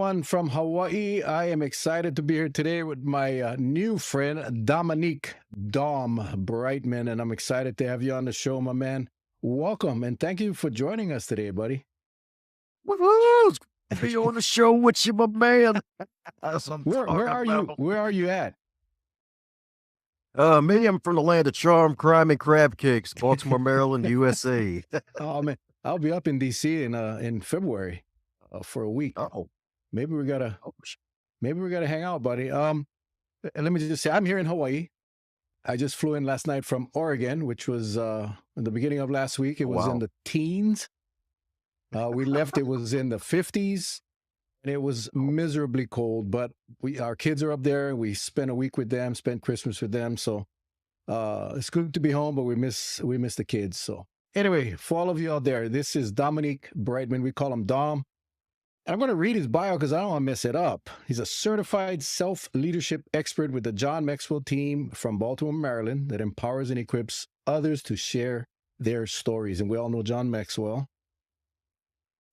everyone from Hawaii. I am excited to be here today with my new friend, Dominique, Dom Brightmon, and I'm excited to have you on the show, my man. Welcome, and thank you for joining us today, buddy. Woo-hoo! It's good to be on the show with you, my man. That's what I'm Where talking are you? about. Where are you at? Me, I'm from the land of charm, crime, and crab cakes, Baltimore, Maryland, USA. Oh man, I'll be up in DC in February for a week. Oh, Maybe we gotta oh, maybe we gotta hang out, buddy. And let me just say, I'm here in Hawaii. I just flew in last night from Oregon, which was in the beginning of last week. It was in wow. the teens. We left, it was in the 50s, and it was miserably cold, but our kids are up there. We spent a week with them, spent Christmas with them. So it's good to be home, but we miss the kids. So anyway, for all of you out there, this is Dominique Brightmon. We call him Dom. I'm going to read his bio because I don't want to mess it up. He's a certified self-leadership expert with the John Maxwell Team from Baltimore, Maryland, that empowers and equips others to share their stories. And we all know John Maxwell.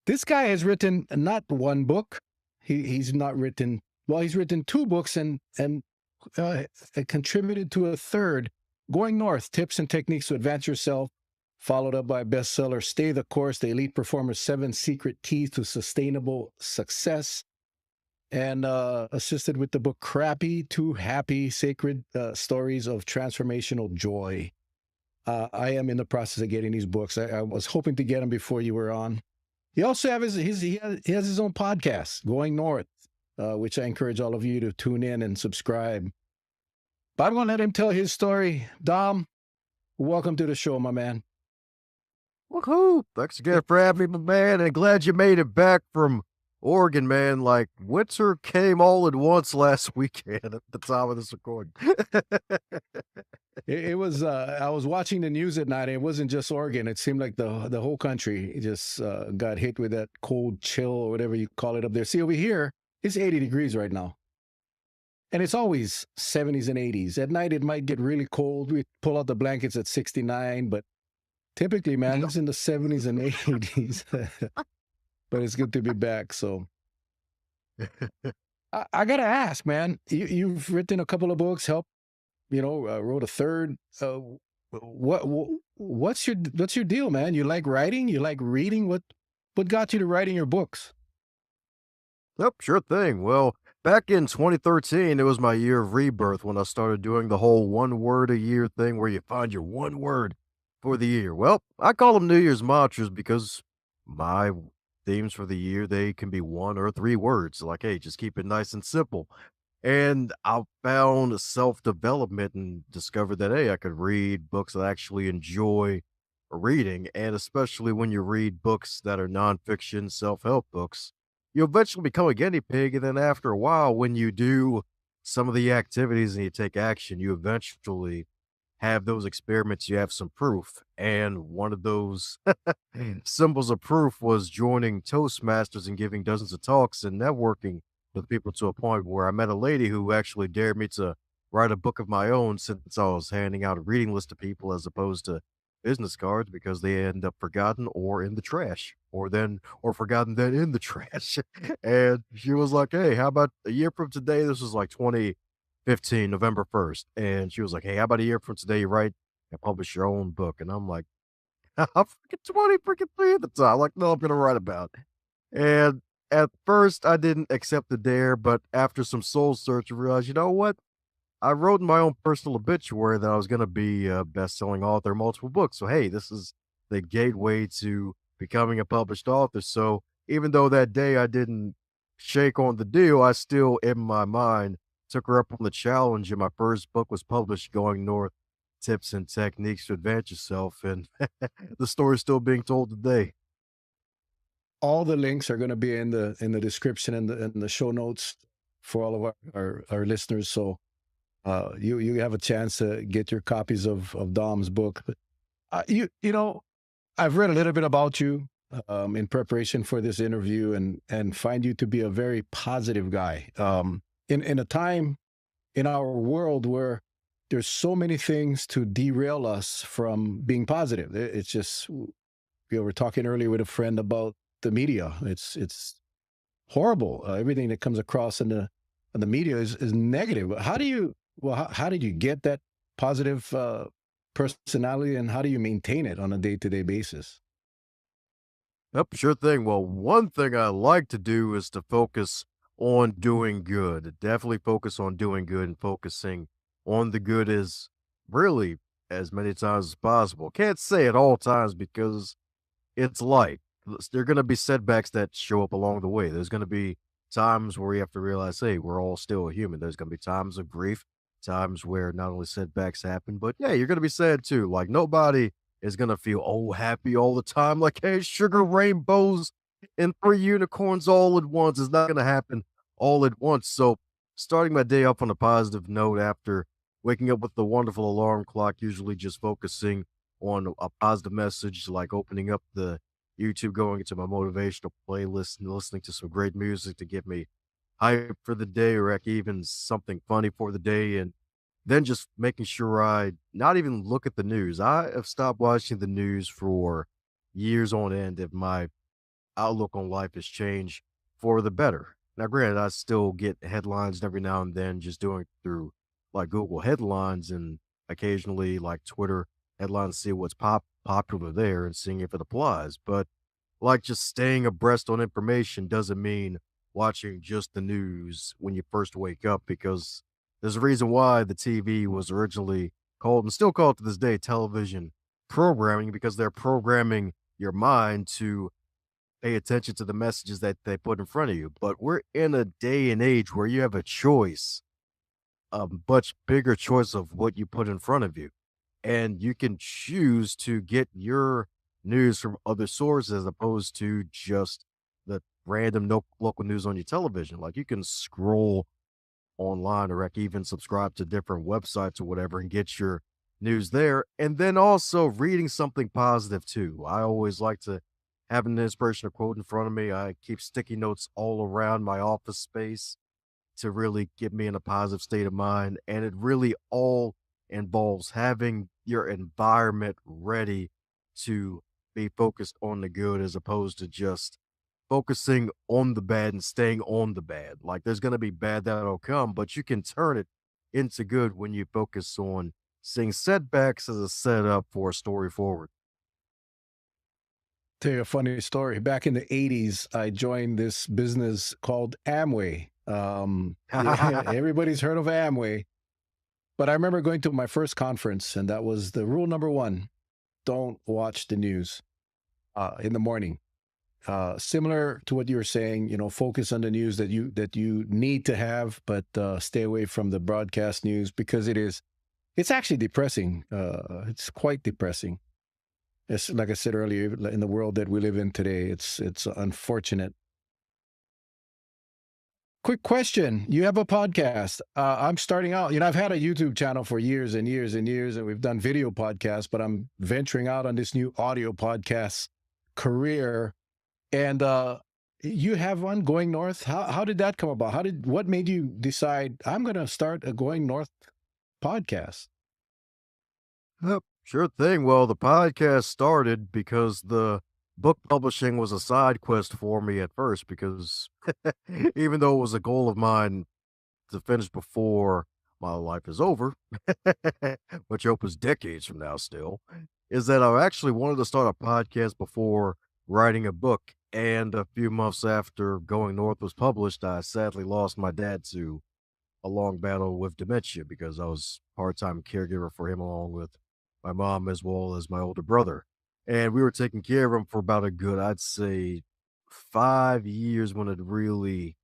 This guy has written not one book. He's written two books and contributed to a third, Going North, Tips and Techniques to Advance Yourself, followed up by bestseller, Stay the Course, The Elite Performer's 7 Secret Keys to Sustainable Success, and assisted with the book Crappy to Happy, Sacred Stories of Transformational Joy. I am in the process of getting these books. I was hoping to get them before you were on. He also has he has his own podcast, Going North, which I encourage all of you to tune in and subscribe. But I'm going to let him tell his story. Dom, welcome to the show, my man. Woohoo! Thanks again for having me, my man, and glad you made it back from Oregon, man. Like, winter came all at once last weekend at the time of this recording. It was, I was watching the news at night. It wasn't just Oregon. It seemed like the whole country just got hit with that cold chill or whatever you call it up there. See, over here, it's 80 degrees right now. And it's always 70s and 80s. At night, it might get really cold. We pull out the blankets at 69, but typically, man, it's in the 70s and 80s. But it's good to be back. So I got to ask, man, you've written a couple of books, wrote a third. What's your deal, man? You like writing? You like reading? What got you to writing your books? Yep, sure thing. Well, back in 2013, it was my year of rebirth when I started doing the whole one word a year thing where you find your one word for the year. Well, I call them New Year's mantras because my themes for the year, they can be 1 or 3 words. Like, hey, just keep it nice and simple. And I found self-development and discovered that, hey, I could read books that I actually enjoy reading. And especially when you read books that are nonfiction, self-help books, you eventually become a guinea pig. And then after a while, when you do some of the activities and you take action, you eventually have those experiments, you have some proof. And one of those symbols of proof was joining Toastmasters and giving dozens of talks and networking with people to a point where I met a lady who actually dared me to write a book of my own since I was handing out a reading list to people as opposed to business cards because they end up forgotten or in the trash or forgotten then in the trash. And she was like, hey, how about a year from today? This was like 2015, November 1st. And she was like, hey, how about a year from today you write and publish your own book? And I'm like, I'm freaking 20 freaking 3 at the time. Like, no, I'm gonna write about it. And at first I didn't accept the dare, but after some soul search, I realized, you know what? I wrote in my own personal obituary that I was gonna be a best-selling author of multiple books. So hey, this is the gateway to becoming a published author. So even though that day I didn't shake on the deal, I still in my mind took her up on the challenge, and my first book was published, Going North, Tips and Techniques to Advance Yourself, and the story's still being told today. All the links are going to be in the description and the show notes for all of our listeners. So you have a chance to get your copies of Dom's book. I've read a little bit about you in preparation for this interview and find you to be a very positive guy. In a time in our world where there's so many things to derail us from being positive. It's just, we were talking earlier with a friend about the media. It's horrible. Everything that comes across in the media is negative. How do you how did you get that positive personality, and how do you maintain it on a day-to-day basis? Yep, sure thing. Well, one thing I like to do is to focus on doing good. Definitely focus on doing good and focusing on the good is really as many times as possible. Can't say at all times because it's life. There are going to be setbacks that show up along the way. There's going to be times where you have to realize, hey, we're all still human. There's going to be times of grief, times where not only setbacks happen, but yeah, you're going to be sad too. Like nobody is going to feel happy all the time. Like, hey, sugar rainbows and three unicorns all at once is not going to happen all at once. So, starting my day off on a positive note after waking up with the wonderful alarm clock, usually just focusing on a positive message, like opening up the YouTube, going into my motivational playlist and listening to some great music to get me hyped for the day or heck, even something funny for the day. And then just making sure I not even look at the news. I have stopped watching the news for years on end if my outlook on life has changed for the better. Now, granted, I still get headlines every now and then just doing it through like Google headlines and occasionally like Twitter headlines, see what's popular there and seeing if it applies. But like just staying abreast on information doesn't mean watching just the news when you first wake up because there's a reason why the TV was originally called and still called to this day television programming because they're programming your mind to pay attention to the messages that they put in front of you. But we're in a day and age where you have a choice, a much bigger choice of what you put in front of you. And you can choose to get your news from other sources as opposed to just the random local news on your television. Like you can scroll online or heck, even subscribe to different websites or whatever and get your news there. And then also reading something positive too. I always like to have an inspirational quote in front of me. I keep sticky notes all around my office space to really get me in a positive state of mind. And it really all involves having your environment ready to be focused on the good as opposed to just focusing on the bad and staying on the bad. Like there's going to be bad that'll come, but you can turn it into good when you focus on seeing setbacks as a setup for a story forward. Tell you a funny story. Back in the 80s, I joined this business called Amway. Yeah, everybody's heard of Amway, but I remember going to my first conference, and that was the rule number one: don't watch the news in the morning. Similar to what you were saying, focus on the news that you need to have, but stay away from the broadcast news because it's actually depressing. It's quite depressing. It's like I said earlier, in the world that we live in today, it's unfortunate. Quick question: you have a podcast. I'm starting out. I've had a YouTube channel for years and years and years, and we've done video podcasts, but I'm venturing out on this new audio podcast career. And you have one, Going North. How did that come about? What made you decide I'm going to start a Going North podcast? Yep, sure thing. Well, the podcast started because the book publishing was a side quest for me at first because even though it was a goal of mine to finish before my life is over, which opens decades from now still, is that I actually wanted to start a podcast before writing a book. And a few months after Going North was published, I sadly lost my dad to a long battle with dementia because I was part-time caregiver for him along with my mom as well as my older brother. And we were taking care of him for about a good, I'd say 5 years when it really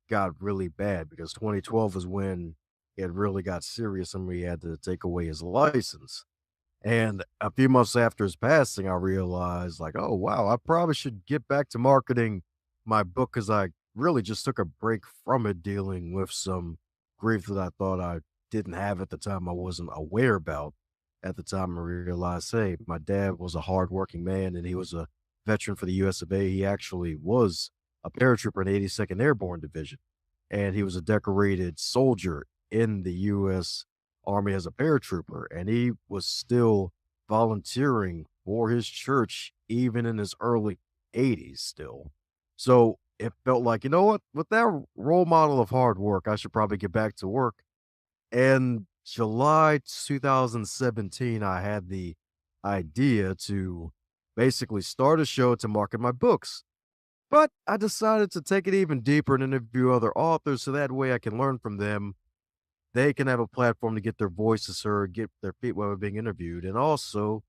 got really bad because 2012 is when it really got serious and we had to take away his license. And a few months after his passing, I realized like, oh wow, I probably should get back to marketing my book because I really just took a break from it, dealing with some grief that I thought I didn't have at the time. I wasn't aware about at the time. I realized, hey, my dad was a hardworking man and he was a veteran for the US of A. He actually was a paratrooper in the 82nd Airborne Division, and he was a decorated soldier in the US Army as a paratrooper, and he was still volunteering for his church even in his early 80s still. So it felt like, you know what? With that role model of hard work, I should probably get back to work. And July 2017, I had the idea to basically start a show to market my books. But I decided to take it even deeper and interview other authors so that way I can learn from them. They can have a platform to get their voices heard, get their feet while they're being interviewed. And also,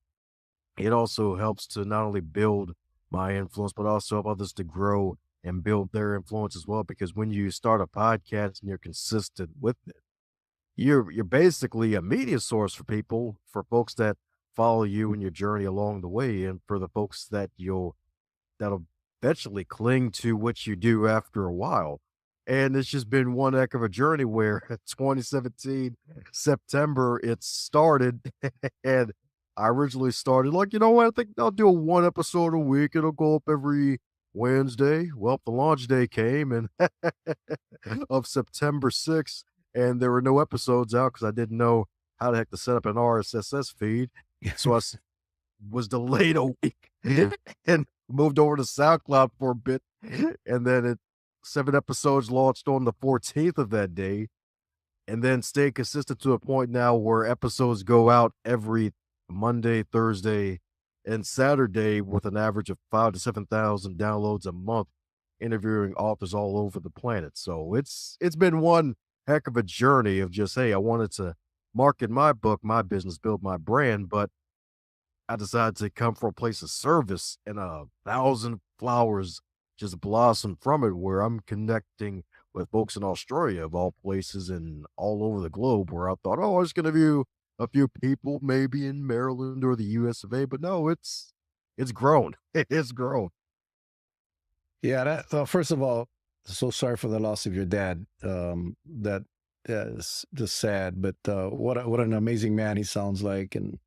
it also helps to not only build my influence, but also help others to grow and build their influence as well. Because when you start a podcast and you're consistent with it, you're basically a media source for people, for folks that follow you in your journey along the way, and for the folks that'll eventually cling to what you do after a while. And it's just been one heck of a journey where 2017, September, it started. And I originally started like, you know what? I think I'll do a one episode a week. It'll go up every Wednesday. Well, the launch day came and of September 6th, and there were no episodes out because I didn't know how the heck to set up an RSS feed. So was delayed a week and moved over to SoundCloud for a bit. And then 7 episodes launched on the 14th of that day. And then stayed consistent to a point now where episodes go out every Monday, Thursday, and Saturday with an average of 5 to 7,000 downloads a month, interviewing authors all over the planet. So it's been one heck of a journey of just, hey, I wanted to market my book, my business, build my brand, but I decided to come from a place of service, and 1,000 flowers just blossomed from it, where I'm connecting with folks in Australia, of all places, and all over the globe, where I thought, oh, I was going to view a few people maybe in Maryland or the US of A, but no, it's grown. It's grown. Yeah, first of all, so sorry for the loss of your dad. That is just sad, but what an amazing man he sounds like, and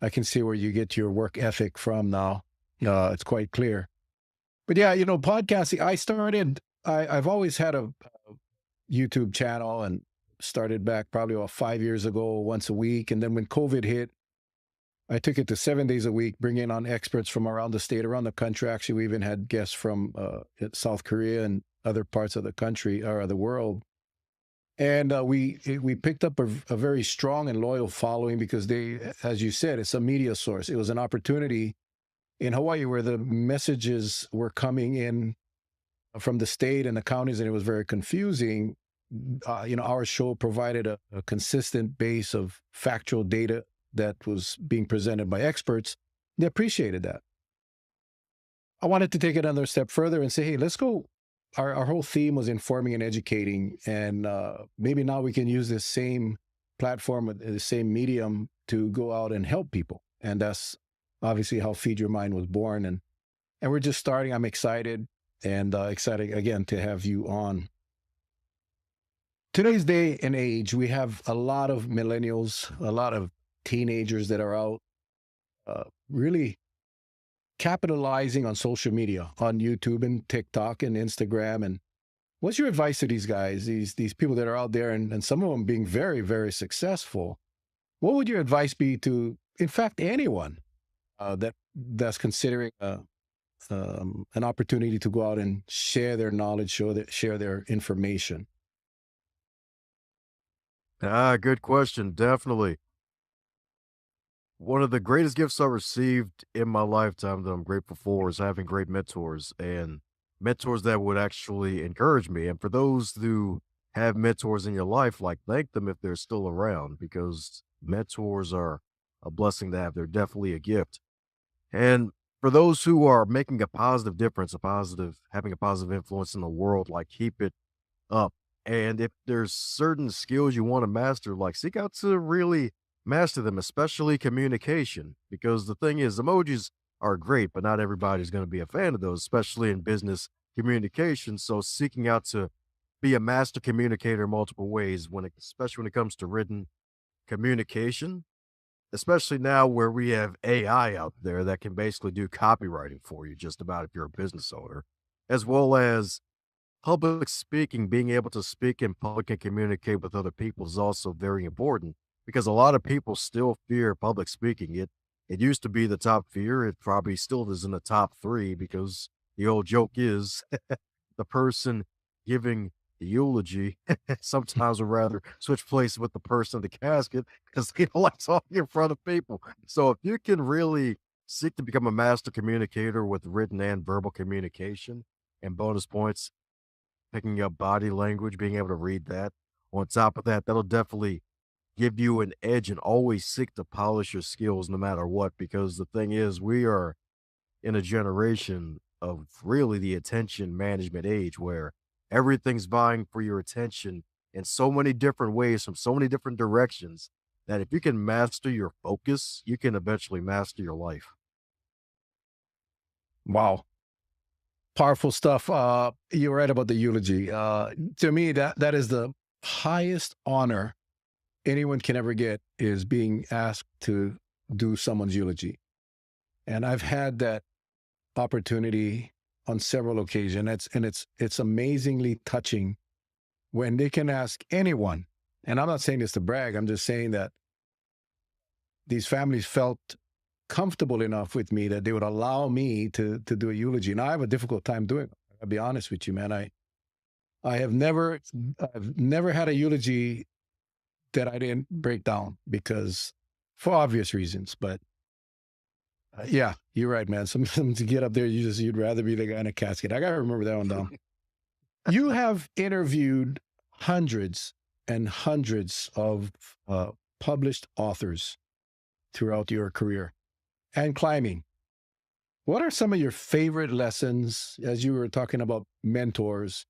I can see where you get your work ethic from now. It's quite clear. But yeah, podcasting. I've always had a YouTube channel and started back probably about 5 years ago, once a week, and then when COVID hit, I took it to 7 days a week, bringing on experts from around the state, around the country. Actually, we even had guests from South Korea and other parts of the country or the world. And we picked up a very strong and loyal following because as you said, it's a media source. It was an opportunity in Hawaii where the messages were coming in from the state and the counties, and it was very confusing. Our show provided a consistent base of factual data that was being presented by experts. They appreciated that. I wanted to take it another step further and say, hey, let's go. Our whole theme was informing and educating, and maybe now we can use this same platform, the same medium, to go out and help people. And that's obviously how Feed Your Mind was born. And we're just starting. I'm excited, and excited again to have you on. Today's day and age, we have a lot of millennials, a lot of teenagers that are out really capitalizing on social media, on YouTube and TikTok and Instagram. And what's your advice to these guys, these people that are out there, and some of them being very, very successful? What would your advice be to, in fact, anyone that's considering an opportunity to go out and share their knowledge, share their information? Good question. Definitely. One of the greatest gifts I received in my lifetime that I'm grateful for is having great mentors, and mentors that would actually encourage me. And for those who have mentors in your life, like, thank them if they're still around, because mentors are a blessing to have. They're definitely a gift. And for those who are making a positive difference, having a positive influence in the world, like, keep it up. And if there's certain skills you want to master, like, seek out to really master them, especially communication. Because the thing is, emojis are great, but not everybody's going to be a fan of those, especially in business communication. So seeking out to be a master communicator in multiple ways, especially when it comes to written communication, especially now where we have AI out there that can basically do copywriting for you, just about, if you're a business owner, as well as public speaking. Being able to speak in public and communicate with other people is also very important, because a lot of people still fear public speaking. It used to be the top fear. It probably still is in the top three, because the old joke is the person giving the eulogy sometimes would rather switch places with the person in the casket because they don't like talking in front of people. So if you can really seek to become a master communicator with written and verbal communication, and bonus points, picking up body language, being able to read that. On top of that, that'll definitely give you an edge, and always seek to polish your skills no matter what. Because the thing is, we are in a generation of really the attention management age where everything's vying for your attention in so many different ways from so many different directions that if you can master your focus, you can eventually master your life. Wow. Powerful stuff. You're right about the eulogy. To me, that is the highest honor anyone can ever get, is being asked to do someone's eulogy. And I've had that opportunity on several occasions. It's amazingly touching when they can ask anyone. And I'm not saying this to brag. I'm just saying that these families felt comfortable enough with me that they would allow me to do a eulogy. Now I have a difficult time doing it. I'll be honest with you, man. I've never had a eulogy that I didn't break down, because for obvious reasons. But yeah, you're right, man. Sometimes to get up there, you'd rather be the guy in a casket. I gotta remember that one down. You have interviewed hundreds and hundreds of published authors throughout your career and climbing. What are some of your favorite lessons, as you were talking about mentors?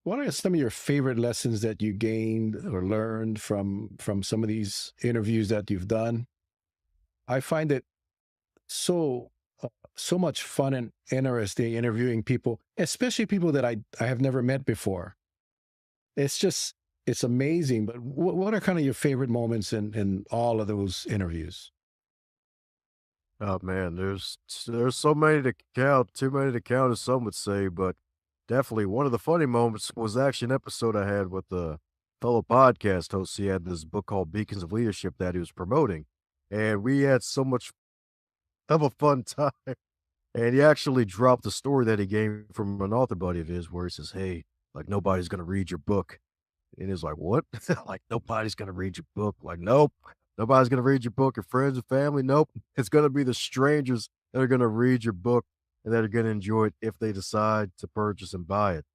What are some of your favorite lessons that you gained or learned from some of these interviews that you've done? I find it so so much fun and interesting interviewing people, especially people that I have never met before. It's amazing. But what are kind of your favorite moments in all of those interviews? Oh man, there's so many to count, too many to count, as some would say, but definitely one of the funny moments was actually an episode I had with a fellow podcast host. He had this book called Beacons of Leadership that he was promoting, and we had so much of a fun time. And he actually dropped a story that he gave from an author buddy of his where he says, "Hey, like nobody's gonna read your book." And he's like, "What?" Like, nobody's gonna read your book. Like, nope, nobody's gonna read your book. Your friends and family, nope. It's gonna be the strangers that are gonna read your book and that are gonna enjoy it if they decide to purchase and buy it.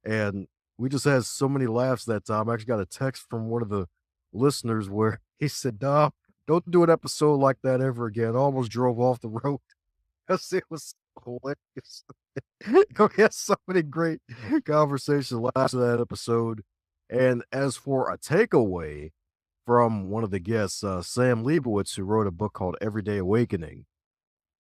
And we just had so many laughs that time. I actually got a text from one of the listeners where he said, "Nah, don't do an episode like that ever again." I almost drove off the road because it was hilarious. We had so many great conversations last of that episode. And as for a takeaway from one of the guests, Sam Leibowitz, who wrote a book called Everyday Awakening,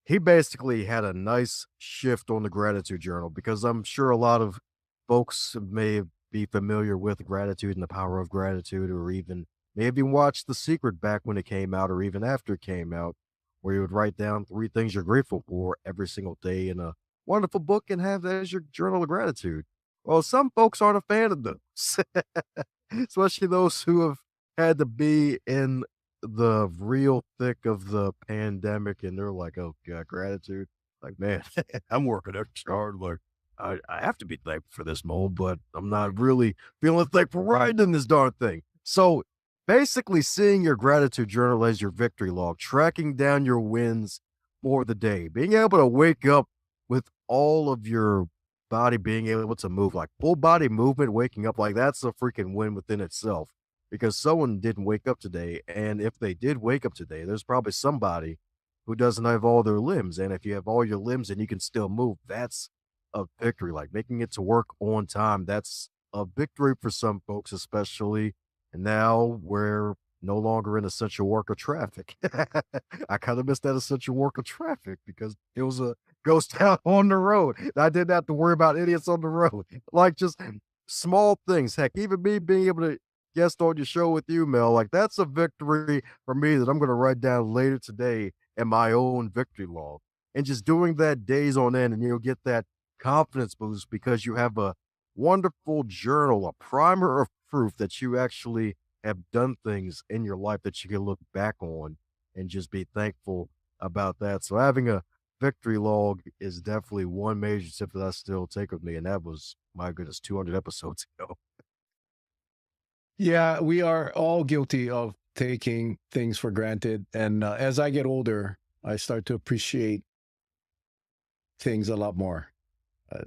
he basically had a nice shift on the gratitude journal, because I'm sure a lot of folks may be familiar with gratitude and the power of gratitude, or even may have even watched The Secret back when it came out, or even after it came out, where you would write down 3 things you're grateful for every single day in a wonderful book and have that as your journal of gratitude. Well, some folks aren't a fan of those, especially those who have had to be in the real thick of the pandemic, and they're like, "Oh God, gratitude." Like, man, I'm working extra hard. Like, I have to be thankful for this moment, but I'm not really feeling thankful right in this darn thing. So basically, seeing your gratitude journal as your victory log, tracking down your wins for the day, being able to wake up with all of your body being able to move, like full body movement, waking up, like that's a freaking win within itself, because someone didn't wake up today. And if they did wake up today, there's probably somebody who doesn't have all their limbs. And if you have all your limbs and you can still move, that's a victory. Like making it to work on time, that's a victory for some folks, especially now we're no longer in essential worker traffic. I kind of missed that essential worker traffic because it was a ghost town on the road. I didn't have to worry about idiots on the road. Like just small things. Heck, even me being able to guest on your show with you, Mel, like that's a victory for me that I'm going to write down later today in my own victory log. And just doing that days on end, and you'll get that confidence boost because you have a wonderful journal, a primer of proof that you actually have done things in your life that you can look back on and just be thankful about that. So having a victory log is definitely one major tip that I still take with me, and that was, my goodness, 200 episodes ago. Yeah, we are all guilty of taking things for granted. And as I get older, I start to appreciate things a lot more.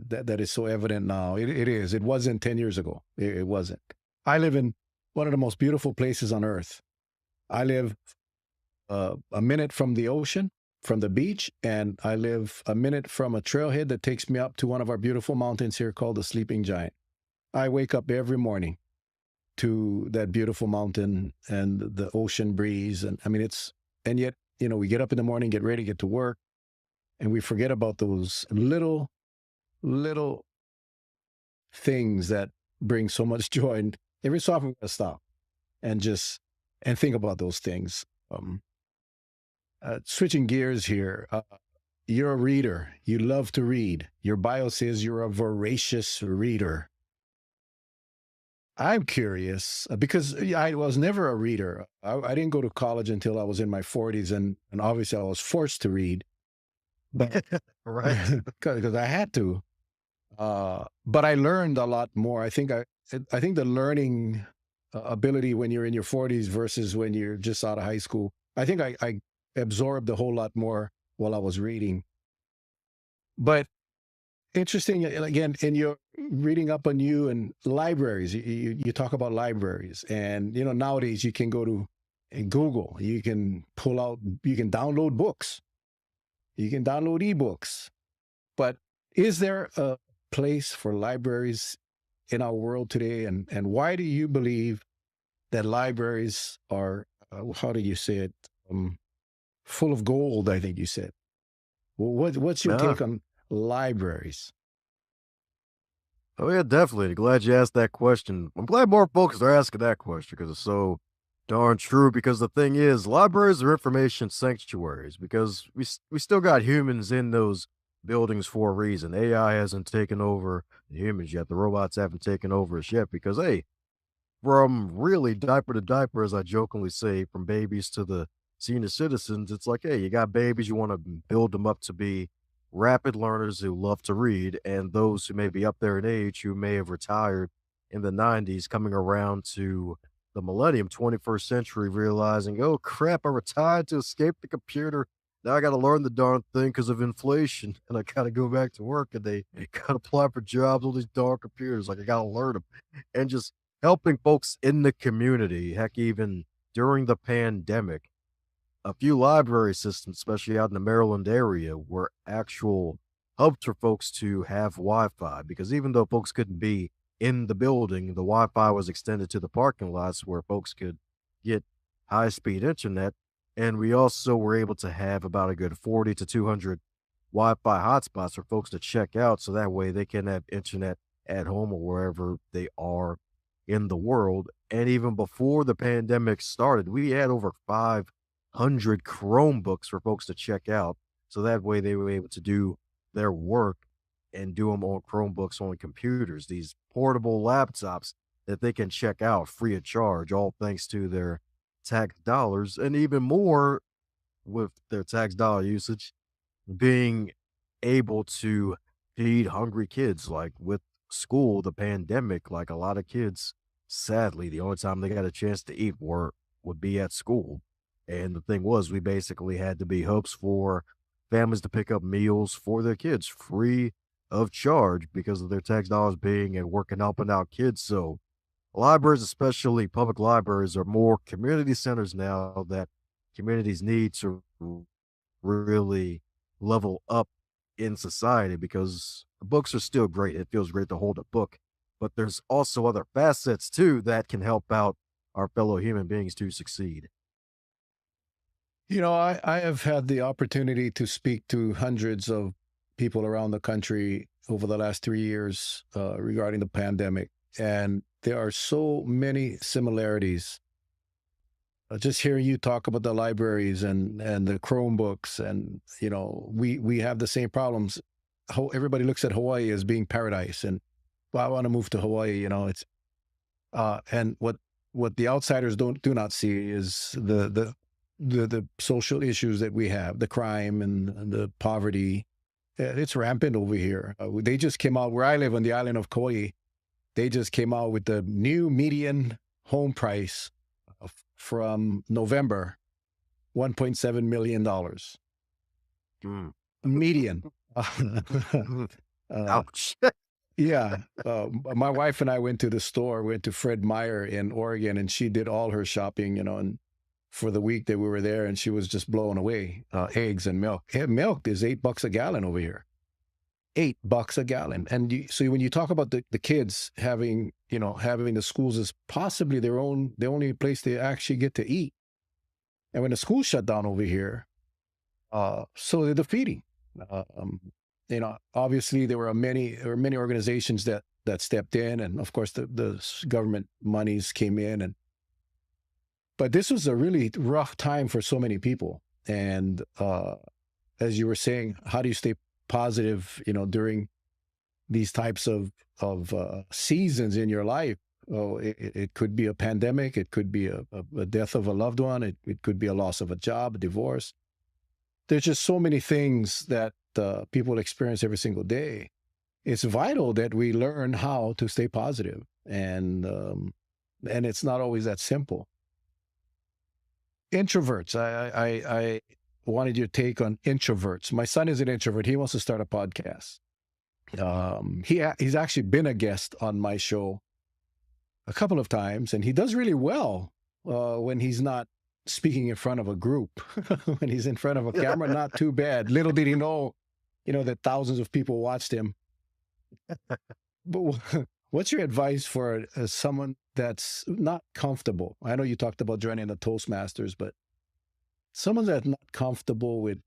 That is so evident now. It is. It wasn't 10 years ago. It wasn't. I live in one of the most beautiful places on earth. I live a minute from the ocean, from the beach, and I live a minute from a trailhead that takes me up to one of our beautiful mountains here called the Sleeping Giant. I wake up every morning to that beautiful mountain and the ocean breeze. And I mean, and yet, we get up in the morning, get ready, get to work, and we forget about those little things that bring so much joy. And every so often, we gotta stop and and think about those things. Switching gears here, you're a reader. You love to read. Your bio says you're a voracious reader. I'm curious because I was never a reader. I didn't go to college until I was in my 40s, and obviously I was forced to read, but Right. because I had to. But I learned a lot more. I think the learning ability when you're in your 40s versus when you're just out of high school. I think I absorbed a whole lot more while I was reading. But interesting, again, in your reading up on you and libraries, you talk about libraries, and nowadays you can go to Google, you can you can download books, you can download ebooks. But is there a place for libraries in our world today, and why do you believe that libraries are how do you say it, full of gold? I think you said. Well, what's your Yeah. take on libraries? Oh, yeah, definitely. Glad you asked that question. I'm glad more folks are asking that question because it's so darn true. Because the thing is, libraries are information sanctuaries because we still got humans in those buildings for a reason. AI hasn't taken over the humans yet. The robots haven't taken over us yet because, hey, from really diaper to diaper, as I jokingly say, from babies to the senior citizens, it's like, hey, you got babies, you want to build them up to be rapid learners who love to read, and those who may be up there in age who may have retired in the 90s, coming around to the millennium, 21st century, realizing, oh crap, I retired to escape the computer. Now I got to learn the darn thing because of inflation, and I got to go back to work, and they got to apply for jobs on these darn computers. Like I got to learn them, and just helping folks in the community. Heck, even during the pandemic, a few library systems, especially out in the Maryland area, were actual hubs for folks to have Wi-Fi because even though folks couldn't be in the building, the Wi-Fi was extended to the parking lots where folks could get high-speed internet. And we also were able to have about a good 40 to 200 Wi-Fi hotspots for folks to check out so that way they can have internet at home or wherever they are in the world. And even before the pandemic started, we had over 500 Chromebooks for folks to check out. So that way they were able to do their work and do them on Chromebooks on computers, these portable laptops that they can check out free of charge, all thanks to their tax dollars. And even more with their tax dollar usage, being able to feed hungry kids, like with school, the pandemic, like a lot of kids, sadly, the only time they got a chance to eat would be at school. And the thing was, we basically had to be hopes for families to pick up meals for their kids free of charge because of their tax dollars being and working helping out kids. So libraries, especially public libraries, are more community centers now that communities need to really level up in society because books are still great. It feels great to hold a book, but there's also other facets too that can help out our fellow human beings to succeed. I have had the opportunity to speak to hundreds of people around the country over the last 3 years regarding the pandemic, and there are so many similarities. Just hearing you talk about the libraries and the Chromebooks, and we have the same problems. Everybody looks at Hawaii as being paradise, and well, I want to move to Hawaii. It's and what the outsiders do not see is the the social issues that we have, the crime and the poverty. It's rampant over here. They just came out where I live on the island of Kauai. They just came out with the new median home price from November, $1.7 million. Mm. Median. Ouch. Yeah. My wife and I went to the store, went to Fred Meyer in Oregon, and she did all her shopping, and for the week that we were there, and she was just blown away. Eggs and milk. Milk is $8 a gallon over here. $8 a gallon. And so when you talk about the kids having the schools as possibly the only place they actually get to eat. And when the schools shut down over here, so they're defeating. Obviously there were many organizations that stepped in, and of course the government monies came in, but this was a really rough time for so many people. And as you were saying, how do you stay positive, during these types of seasons in your life? Oh, it could be a pandemic, it could be a death of a loved one, it could be a loss of a job, a divorce. There's just so many things that people experience every single day. It's vital that we learn how to stay positive, and it's not always that simple. Introverts. I wanted your take on introverts. My son is an introvert. He wants to start a podcast. He's actually been a guest on my show a couple of times, and he does really well when he's not speaking in front of a group. When he's in front of a camera, not too bad. Little did he know, that thousands of people watched him. But what's your advice for someone that's not comfortable? I know you talked about joining the Toastmasters, but someone that's not comfortable with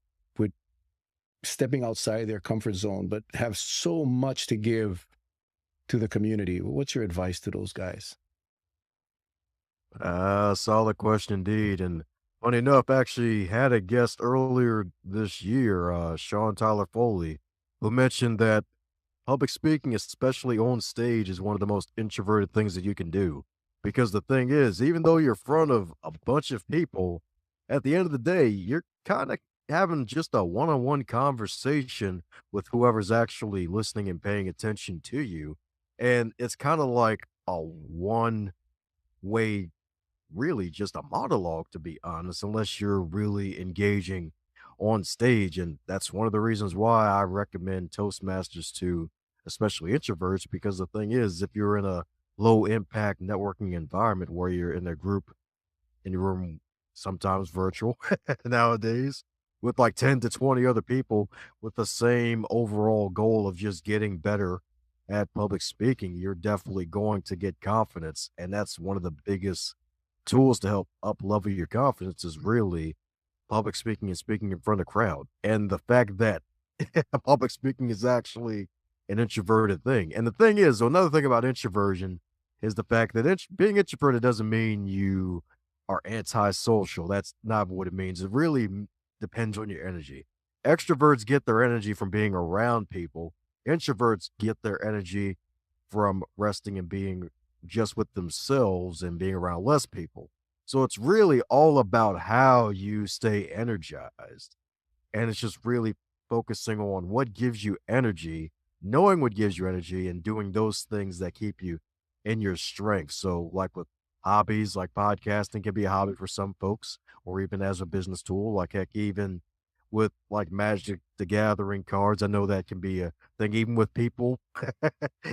stepping outside their comfort zone, but have so much to give to the community. What's your advice to those guys? Solid question indeed. And funny enough, actually had a guest earlier this year, Sean Tyler Foley, who mentioned that public speaking, especially on stage, is one of the most introverted things that you can do. Because the thing is, even though you're in front of a bunch of people, at the end of the day, you're kind of having just a one-on-one conversation with whoever's actually listening and paying attention to you. And it's kind of like a one-way, really just a monologue, to be honest, unless you're really engaging on stage. And that's one of the reasons why I recommend Toastmasters to especially introverts, because the thing is, if you're in a low impact networking environment where you're in a group in your room, sometimes virtual nowadays, with like 10 to 20 other people with the same overall goal of just getting better at public speaking, you're definitely going to get confidence. And that's one of the biggest tools to help up level your confidence, is really public speaking and speaking in front of a crowd. And the fact that public speaking is actually an introverted thing. And the thing is, another thing about introversion is the fact that being introverted doesn't mean you are antisocial. That's not what it means. It really depends on your energy. Extroverts get their energy from being around people. Introverts get their energy from resting and being just with themselves and being around less people. So it's really all about how you stay energized. And it's just really focusing on what gives you energy, knowing what gives you energy, and doing those things that keep you in your strength. So like with hobbies, like podcasting can be a hobby for some folks, or even as a business tool, like heck, even with like Magic the Gathering cards. I know that can be a thing, even with people,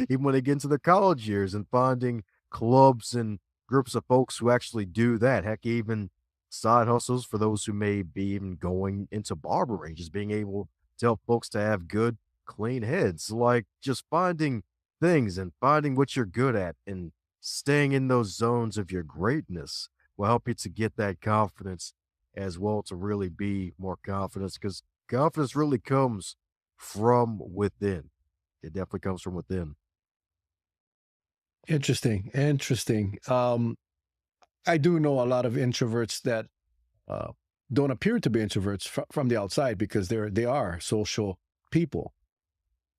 even when they get into their college years and finding clubs and groups of folks who actually do that. Heck, even side hustles for those who may be even going into barbering, just being able to help folks to have good, clean heads, like just finding things and finding what you're good at and staying in those zones of your greatness will help you to get that confidence as well, to really be more confident, because confidence really comes from within. It definitely comes from within. Interesting. I do know a lot of introverts that don't appear to be introverts from the outside, because they are social people.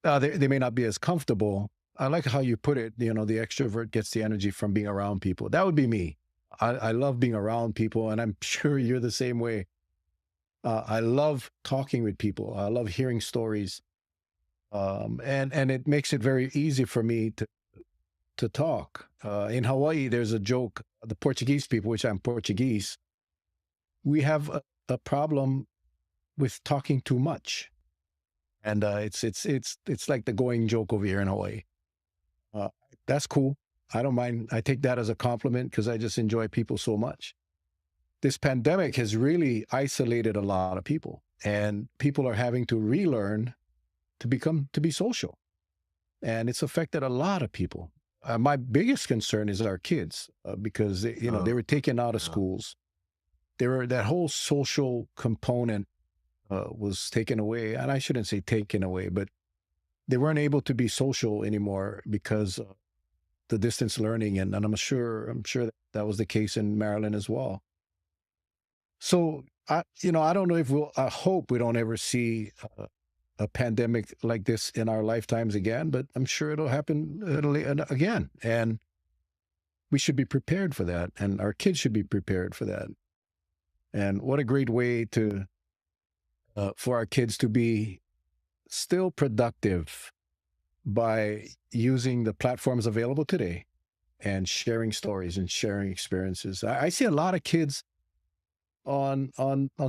They may not be as comfortable. I like how you put it. The extrovert gets the energy from being around people. That would be me. I love being around people, and I'm sure you're the same way. I love talking with people. I love hearing stories, and it makes it very easy for me to talk. In Hawaii, there's a joke. The Portuguese people, which I'm Portuguese, we have a problem with talking too much, and it's like the going joke over here in Hawaii. Uh, that's cool. I don't mind. I take that as a compliment because I just enjoy people so much. This pandemic has really isolated a lot of people, and people are having to relearn to be social, and it's affected a lot of people. My biggest concern is our kids because they Oh, were taken out of yeah. schools. They were that whole social component was taken away, and I shouldn't say taken away, but they weren't able to be social anymore because the distance learning, and I'm sure that was the case in Maryland as well. So I don't know if I hope we don't ever see a pandemic like this in our lifetimes again, but I'm sure it'll happen again, and we should be prepared for that, and our kids should be prepared for that. And what a great way to for our kids to be still productive by using the platforms available today and sharing stories and sharing experiences. I see a lot of kids on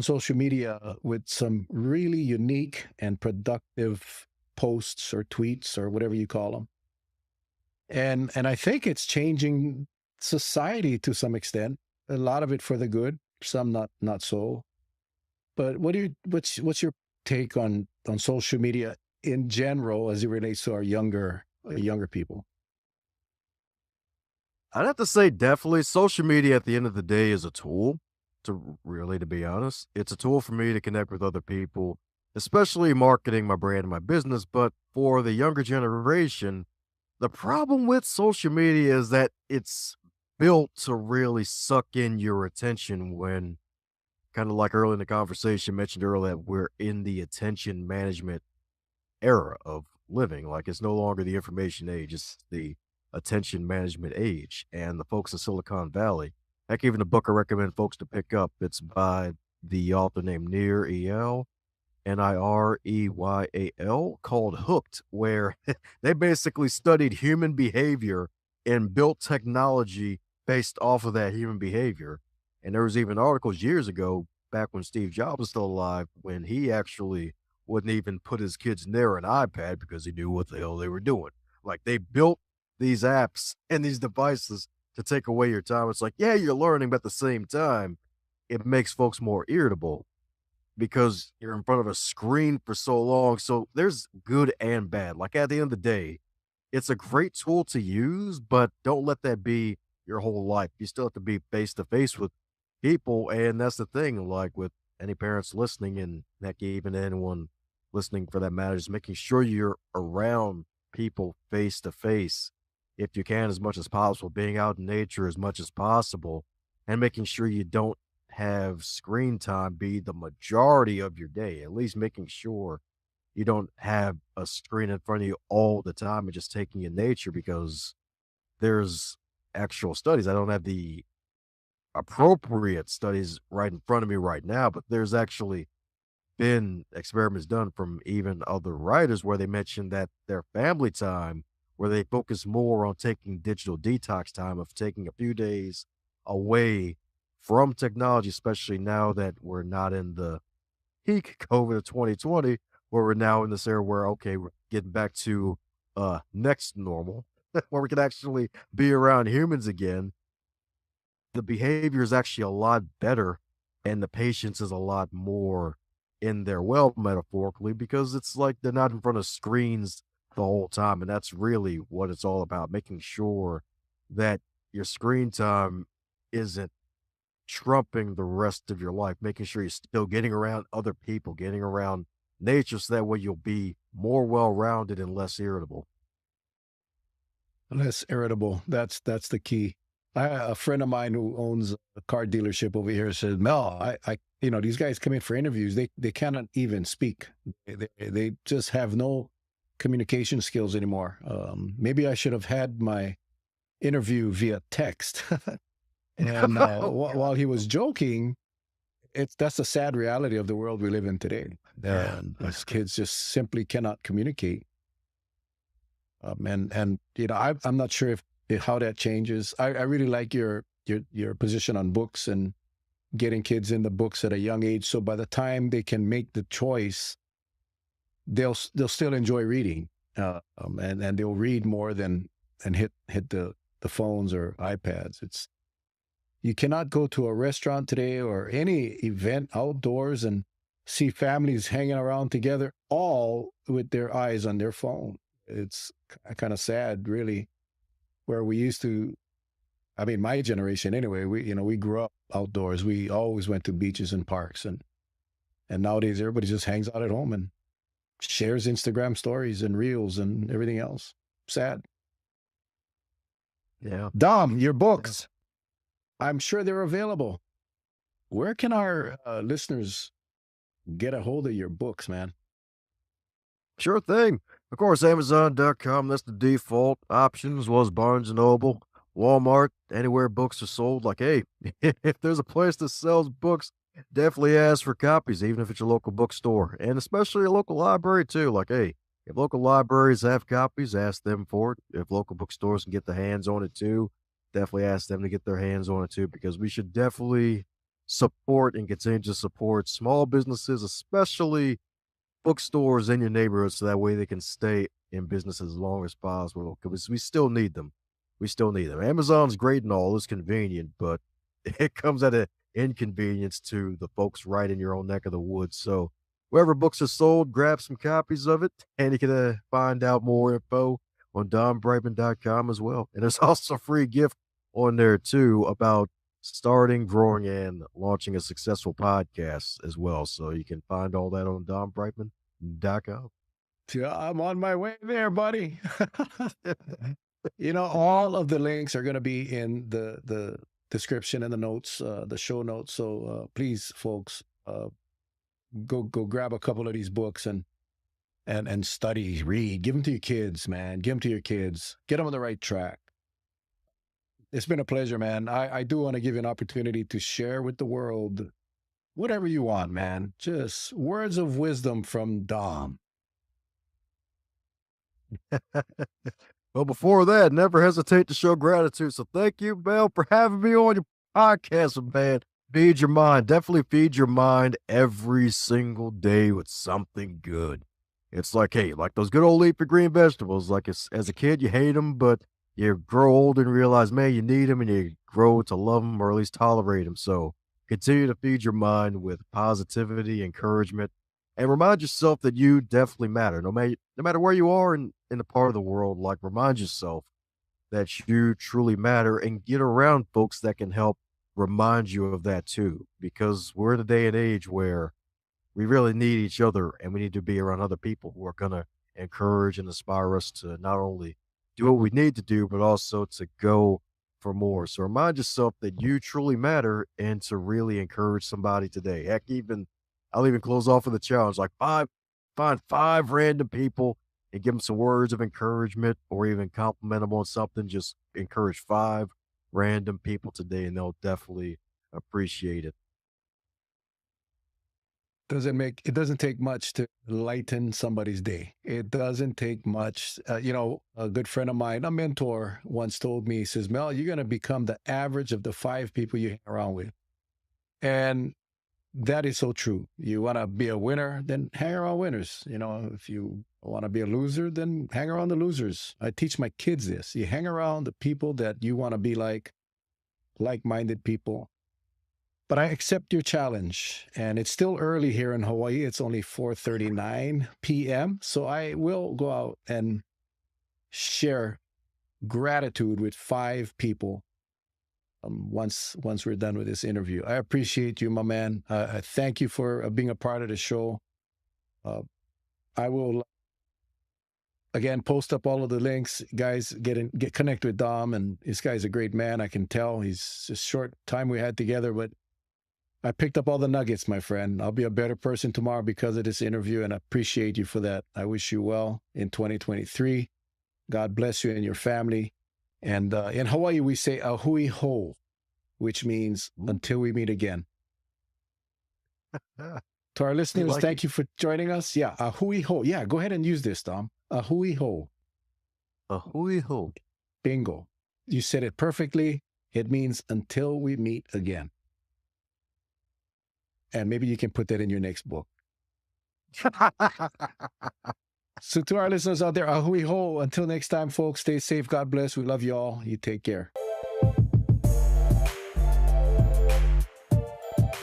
social media with some really unique and productive posts or tweets or whatever you call them. And I think it's changing society to some extent. A lot of it for the good, some not so. But what's your take on social media in general as it relates to our younger people? I'd have to say definitely social media at the end of the day is a tool to be honest. It's a tool for me to connect with other people, especially marketing my brand and my business. But for the younger generation, the problem with social media is that it's built to really suck in your attention when kind of like early in the conversation mentioned earlier, we're in the attention management era of living. Like it's no longer the information age, it's the attention management age. And the folks in Silicon Valley, heck, even the book I recommend folks to pick up, it's by the author named Nireyal, called Hooked, where they basically studied human behavior and built technology based off of that human behavior. And there was even articles years ago, back when Steve Jobs was still alive, when he actually wouldn't even put his kids near an iPad because he knew what the hell they were doing. Like they built these apps and these devices to take away your time. It's like, yeah, you're learning, but at the same time, it makes folks more irritable because you're in front of a screen for so long. So there's good and bad. Like at the end of the day, it's a great tool to use, but don't let that be your whole life. You still have to be face to face with people. And that's the thing, like with any parents listening, and heck, even anyone listening for that matter, is making sure you're around people face to face if you can, as much as possible, being out in nature as much as possible, and making sure you don't have screen time be the majority of your day, at least making sure you don't have a screen in front of you all the time and just taking in nature because there's actual studies. I don't have the appropriate studies right in front of me right now, but there's actually been experiments done from even other writers where they mentioned that their family time, where they focus more on taking digital detox time of taking a few days away from technology, especially now that we're not in the peak COVID of 2020, where we're now in this era where, okay, we're getting back to next normal, where we can actually be around humans again. The behavior is actually a lot better and the patience is a lot more in their well, metaphorically, because it's like they're not in front of screens the whole time. And that's really what it's all about, making sure that your screen time isn't trumping the rest of your life, making sure you're still getting around other people, getting around nature, so that way you'll be more well-rounded and less irritable. Less irritable. That's the key. A friend of mine who owns a car dealership over here said, Mel, these guys come in for interviews. They cannot even speak. They just have no communication skills anymore. Maybe I should have had my interview via text. And while he was joking, that's the sad reality of the world we live in today. Yeah. These kids just simply cannot communicate. And I'm not sure if how that changes. I really like your position on books and getting kids in the books at a young age. So by the time they can make the choice, they'll still enjoy reading, and they'll read more than hit the phones or iPads. You cannot go to a restaurant today or any event outdoors and see families hanging around together, all with their eyes on their phone. It's kind of sad, really, where we used to. I mean, my generation anyway. We grew up outdoors. We always went to beaches and parks, and nowadays everybody just hangs out at home and shares Instagram stories and reels and everything else. Sad. Yeah. Dom, your books. I'm sure they're available. Where can our listeners get a hold of your books, man? Sure thing. Of course, Amazon.com, that's the default option, as well as Barnes& and Noble, Walmart, anywhere books are sold. Like, hey, if there's a place that sells books, definitely ask for copies, even if it's your local bookstore, and especially a local library, too. Like, hey, if local libraries have copies, ask them for it. If local bookstores can get their hands on it, too, definitely ask them to get their hands on it, too, because we should definitely support and continue to support small businesses, especially bookstores in your neighborhood, so that way they can stay in business as long as possible, because we still need them. We still need them. Amazon's great and all, it's convenient, but it comes at an inconvenience to the folks right in your own neck of the woods. So wherever books are sold, grab some copies of it, and you can find out more info on donbrightmon.com as well. And there's also a free gift on there too about starting, growing, and launching a successful podcast as well. So you can find all that on donbrightmon.com. Yeah, I'm on my way there, buddy. All of the links are going to be in the description and the notes, the show notes. So please, folks, go grab a couple of these books and study, read, give them to your kids, man. Give them to your kids. Get them on the right track. It's been a pleasure, man. I do want to give you an opportunity to share with the world whatever you want, man. Just words of wisdom from Dom. Well, before that, never hesitate to show gratitude. So thank you, Mel, for having me on your podcast, man. Feed your mind. Definitely feed your mind every single day with something good. It's like, hey, like those good old leafy green vegetables. Like as a kid, you hate them, but you grow old and realize, man, you need them, and you grow to love them or at least tolerate them. So continue to feed your mind with positivity, encouragement, and remind yourself that you definitely matter. No matter where you are in the part of the world, like remind yourself that you truly matter, and get around folks that can help remind you of that too. Because we're in a day and age where we really need each other, and we need to be around other people who are going to encourage and inspire us to not only do what we need to do, but also to go for more. So remind yourself that you truly matter, and to really encourage somebody today. Heck, I'll even close off with a challenge, like find 5 random people and give them some words of encouragement, or even compliment them on something. Just encourage 5 random people today, and they'll definitely appreciate it. It doesn't take much to lighten somebody's day. It doesn't take much. A good friend of mine, a mentor, once told me, he says, Mel, you're going to become the average of the 5 people you hang around with. And that is so true. You want to be a winner, then hang around winners. If you want to be a loser, then hang around the losers. I teach my kids this. You hang around the people that you want to be like-minded people. But I accept your challenge, and it's still early here in Hawaii. It's only 4:39 p.m. So I will go out and share gratitude with 5 people once we're done with this interview. I appreciate you, my man. I thank you for being a part of the show. I will again post up all of the links. Guys, get connect with Dom, and this guy's a great man. I can tell. He's just short time we had together, but I picked up all the nuggets, my friend. I'll be a better person tomorrow because of this interview, and I appreciate you for that. I wish you well in 2023. God bless you and your family. And in Hawaii, we say ahui ho, which means Ooh. until we meet again. To our We listeners, like thank it. you for joining us. Yeah, a hui ho. Yeah, go ahead and use this, Dom. A hui ho. A hui ho. Bingo. You said it perfectly. It means until we meet again. And maybe you can put that in your next book. So to our listeners out there, a hui ho. Until next time, folks, stay safe. God bless. We love you all. You take care.